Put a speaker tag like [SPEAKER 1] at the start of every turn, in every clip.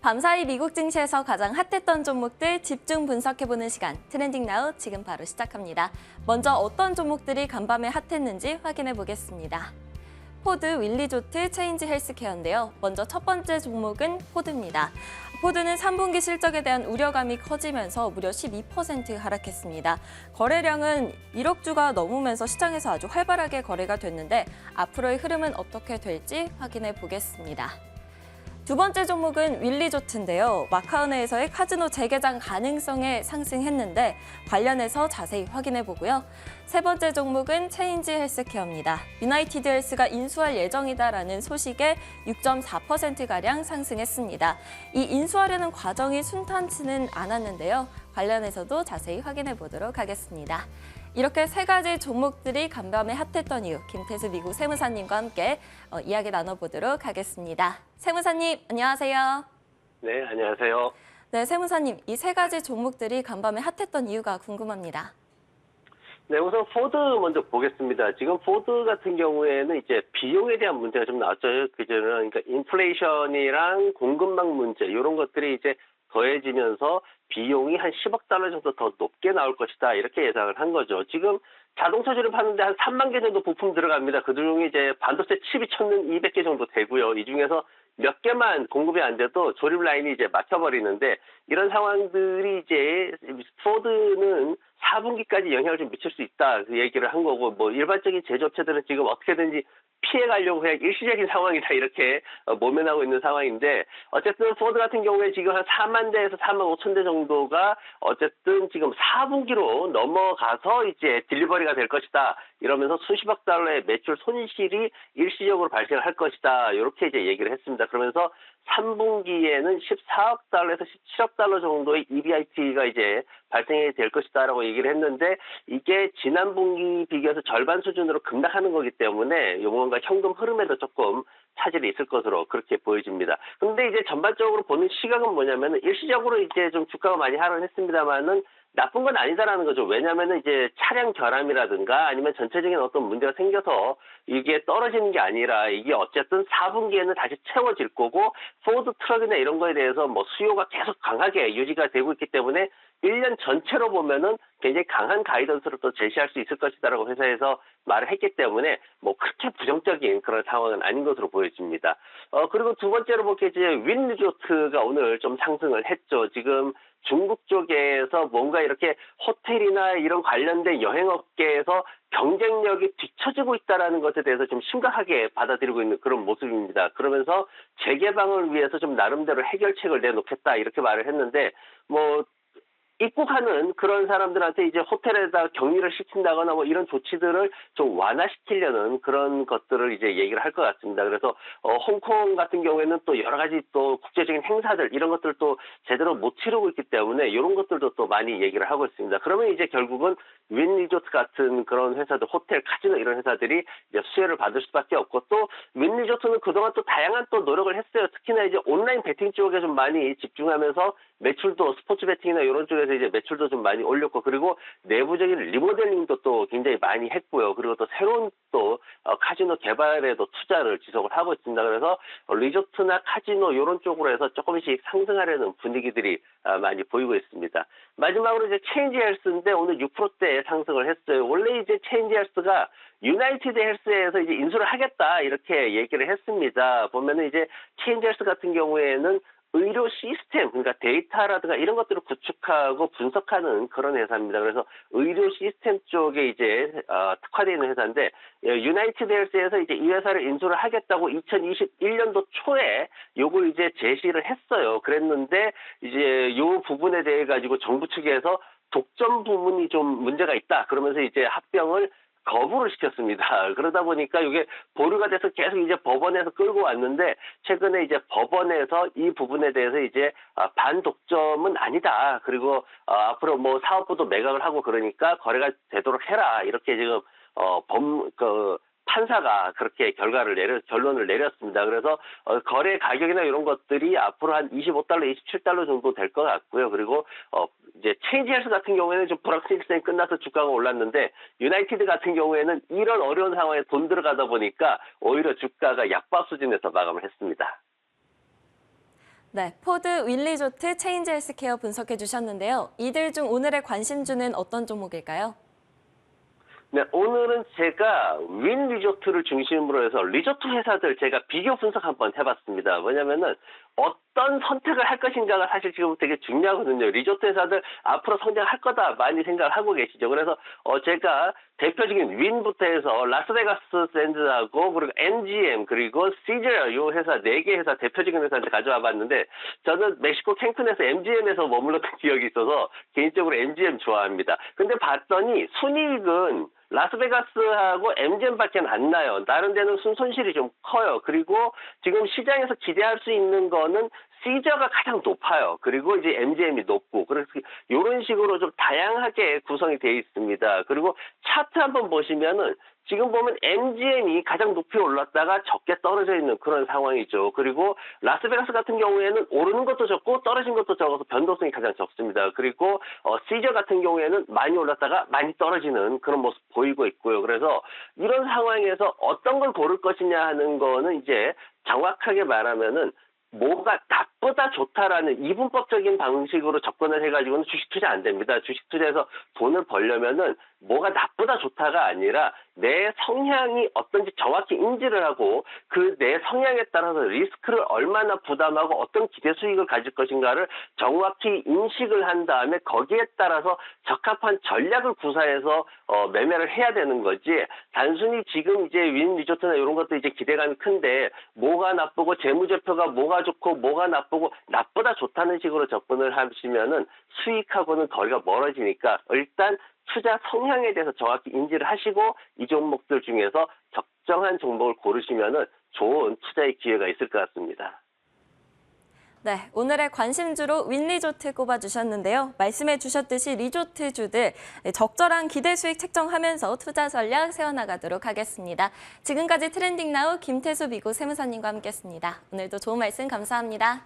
[SPEAKER 1] 밤사이 미국 증시에서 가장 핫했던 종목들 집중 분석해보는 시간, 트렌딩 나우 지금 바로 시작합니다. 먼저 어떤 종목들이 간밤에 핫했는지 확인해 보겠습니다. 포드, 윌리조트, 체인지 헬스케어인데요. 먼저 첫 번째 종목은 포드입니다. 포드는 3분기 실적에 대한 우려감이 커지면서 무려 12% 하락했습니다. 거래량은 1억 주가 넘으면서 시장에서 아주 활발하게 거래가 됐는데 앞으로의 흐름은 어떻게 될지 확인해 보겠습니다. 두 번째 종목은 윌리조트인데요. 마카오 내에서의 카지노 재개장 가능성에 상승했는데 관련해서 자세히 확인해 보고요. 세 번째 종목은 체인지 헬스케어입니다. 유나이티드 헬스가 인수할 예정이다라는 소식에 6.4%가량 상승했습니다. 이 인수하려는 과정이 순탄치는 않았는데요. 관련해서도 자세히 확인해 보도록 하겠습니다. 이렇게 세 가지 종목들이 간밤에 핫했던 이유, 김태수 미국 세무사님과 함께 이야기 나눠보도록 하겠습니다. 세무사님, 안녕하세요.
[SPEAKER 2] 네, 안녕하세요.
[SPEAKER 1] 네, 세무사님, 이 세 가지 종목들이 간밤에 핫했던 이유가 궁금합니다.
[SPEAKER 2] 네, 우선 포드 먼저 보겠습니다. 지금 포드 같은 경우에는 이제 비용에 대한 문제가 좀 나왔죠. 그전에는 그러니까 인플레이션이랑 공급망 문제 이런 것들이 이제 더해지면서 비용이 한 10억 달러 정도 더 높게 나올 것이다 이렇게 예상을 한 거죠. 지금 자동차 조립하는데 한 3만 개 정도 부품 들어갑니다. 그중에 이제 반도체 칩이 1,200개 정도 되고요. 이 중에서 몇 개만 공급이 안 돼도 조립 라인이 이제 막혀버리는데 이런 상황들이 이제 포드는 4분기까지 영향을 좀 미칠 수 있다 그 얘기를 한 거고 뭐 일반적인 제조업체들은 지금 어떻게든지 피해 가려고 해 일시적인 상황이다 이렇게 모면하고 있는 상황인데 어쨌든 포드 같은 경우에 지금 한 4만 대에서 4만 5천 대 정도가 어쨌든 지금 4분기로 넘어가서 이제 딜리버리가 될 것이다 이러면서 수십억 달러의 매출 손실이 일시적으로 발생할 것이다 이렇게 이제 얘기를 했습니다. 그러면서 3분기에는 14억 달러에서 17억 달러 정도의 EBIT가 이제 발생이 될 것이다라고 얘기를 했는데 이게 지난 분기 비교해서 절반 수준으로 급락하는 거기 때문에 뭔가 현금 흐름에도 조금 차질이 있을 것으로 그렇게 보여집니다. 근데 이제 전반적으로 보는 시각은 뭐냐면은 일시적으로 이제 좀 주가가 많이 하락했습니다만은 나쁜 건 아니다라는 거죠. 왜냐하면은 이제 차량 결함이라든가 아니면 전체적인 어떤 문제가 생겨서 이게 떨어지는 게 아니라 이게 어쨌든 4분기에는 다시 채워질 거고 포드 트럭이나 이런 거에 대해서 뭐 수요가 계속 강하게 유지가 되고 있기 때문에 1년 전체로 보면은 굉장히 강한 가이던스를 또 제시할 수 있을 것이다라고 회사에서 말을 했기 때문에 뭐 그렇게 부정적인 그런 상황은 아닌 것으로 보여집니다. 그리고 두 번째로 볼게 이제 윈리조트가 오늘 좀 상승을 했죠. 지금 중국 쪽에서 뭔가 이렇게 호텔이나 이런 관련된 여행업계에서 경쟁력이 뒤처지고 있다는 것에 대해서 좀 심각하게 받아들이고 있는 그런 모습입니다. 그러면서 재개방을 위해서 좀 나름대로 해결책을 내놓겠다 이렇게 말을 했는데 뭐 입국하는 그런 사람들한테 이제 호텔에다 격리를 시킨다거나 뭐 이런 조치들을 좀 완화시키려는 그런 것들을 이제 얘기를 할 것 같습니다. 그래서 홍콩 같은 경우에는 또 여러 가지 또 국제적인 행사들 이런 것들도 제대로 못 치르고 있기 때문에 이런 것들도 또 많이 얘기를 하고 있습니다. 그러면 이제 결국은 윈리조트 같은 그런 회사들, 호텔, 카지노 이런 회사들이 이제 수혜를 받을 수밖에 없고 또 윈리조트는 그동안 또 다양한 또 노력을 했어요. 특히나 이제 온라인 베팅 쪽에 좀 많이 집중하면서 매출도 스포츠 베팅이나 이런 쪽에서 이제 매출도 좀 많이 올렸고 그리고 내부적인 리모델링도 또 굉장히 많이 했고요. 그리고 또 새로운 또 카지노 개발에도 투자를 지속을 하고 있습니다. 그래서 리조트나 카지노 이런 쪽으로 해서 조금씩 상승하려는 분위기들이 많이 보이고 있습니다. 마지막으로 이제 체인지 헬스인데 오늘 6%대 상승을 했어요. 원래 이제 체인지 헬스가 유나이티드 헬스에서 이제 인수를 하겠다 이렇게 얘기를 했습니다. 보면은 이제 체인지 헬스 같은 경우에는 의료 시스템, 그러니까 데이터라든가 이런 것들을 구축하고 분석하는 그런 회사입니다. 그래서 의료 시스템 쪽에 이제 특화되어 있는 회사인데 유나이티드 헬스에서 이제 이 회사를 인수를 하겠다고 2021년도 초에 요걸 이제 제시를 했어요. 그랬는데 이제 요 부분에 대해 가지고 정부 측에서 독점 부분이 좀 문제가 있다. 그러면서 이제 합병을 거부를 시켰습니다. 그러다 보니까 이게 보류가 돼서 계속 이제 법원에서 끌고 왔는데 최근에 이제 법원에서 이 부분에 대해서 이제 반독점은 아니다. 그리고 앞으로 뭐 사업부도 매각을 하고 그러니까 거래가 되도록 해라. 이렇게 지금 판사가 그렇게 결론을 내렸습니다. 그래서 거래 가격이나 이런 것들이 앞으로 한 25달러, 27달러 정도 될 것 같고요. 그리고 이제 체인지 헬스 같은 경우에는 좀 불확실성이 끝나서 주가가 올랐는데 유나이티드 같은 경우에는 이런 어려운 상황에 돈 들어가다 보니까 오히려 주가가 약밥 수준에서 마감을 했습니다.
[SPEAKER 1] 네, 포드, 윌리조트, 체인지 헬스케어 분석해 주셨는데요. 이들 중 오늘의 관심주는 어떤 종목일까요?
[SPEAKER 2] 네, 오늘은 제가 윈 리조트를 중심으로 해서 리조트 회사들 제가 비교 분석 한번 해봤습니다. 왜냐면은 어떤 선택을 할 것인가가 사실 지금 되게 중요하거든요. 리조트 회사들 앞으로 성장할 거다 많이 생각을 하고 계시죠. 그래서 제가 대표적인 윈부터 해서 라스베가스 샌드하고 그리고 MGM 그리고 시저 요 회사 4개 회사 대표적인 회사한테 가져와 봤는데 저는 멕시코 캔쿤에서 MGM에서 머물렀던 기억이 있어서 개인적으로 MGM 좋아합니다. 근데 봤더니 순이익은 라스베가스하고 MGM밖에 안 나요. 다른 데는 손실이 좀 커요. 그리고 지금 시장에서 기대할 수 있는 거는 시저가 가장 높아요. 그리고 이제 MGM이 높고 그래서 이런 식으로 좀 다양하게 구성이 되어 있습니다. 그리고 차트 한번 보시면은 지금 보면 MGM이 가장 높이 올랐다가 적게 떨어져 있는 그런 상황이죠. 그리고 라스베가스 같은 경우에는 오르는 것도 적고 떨어진 것도 적어서 변동성이 가장 적습니다. 그리고 시저 같은 경우에는 많이 올랐다가 많이 떨어지는 그런 모습 보이고 있고요. 그래서 이런 상황에서 어떤 걸 고를 것이냐 하는 거는 이제 정확하게 말하면은 뭐가 나쁘다 좋다라는 이분법적인 방식으로 접근을 해가지고는 주식 투자 안 됩니다. 주식 투자에서 돈을 벌려면은 뭐가 나쁘다 좋다가 아니라 내 성향이 어떤지 정확히 인지를 하고 그 내 성향에 따라서 리스크를 얼마나 부담하고 어떤 기대 수익을 가질 것인가를 정확히 인식을 한 다음에 거기에 따라서 적합한 전략을 구사해서 매매를 해야 되는 거지. 단순히 지금 이제 윈 리조트나 이런 것도 이제 기대감이 큰데 뭐가 나쁘고 재무제표가 뭐가 좋고 뭐가 나쁘고 나쁘다 좋다는 식으로 접근을 하시면은 수익하고는 거리가 멀어지니까 일단 투자 성향에 대해서 정확히 인지를 하시고 이 종목들 중에서 적정한 종목을 고르시면은 좋은 투자의 기회가 있을 것 같습니다.
[SPEAKER 1] 네, 오늘의 관심주로 윈리조트 꼽아주셨는데요. 말씀해 주셨듯이 리조트주들 적절한 기대 수익 책정하면서 투자 전략 세워나가도록 하겠습니다. 지금까지 트렌딩나우 김태수 미고 세무사님과 함께했습니다. 오늘도 좋은 말씀 감사합니다.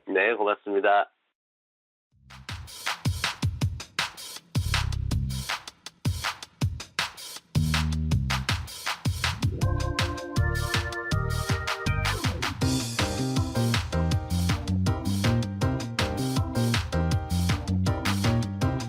[SPEAKER 2] 네, 고맙습니다.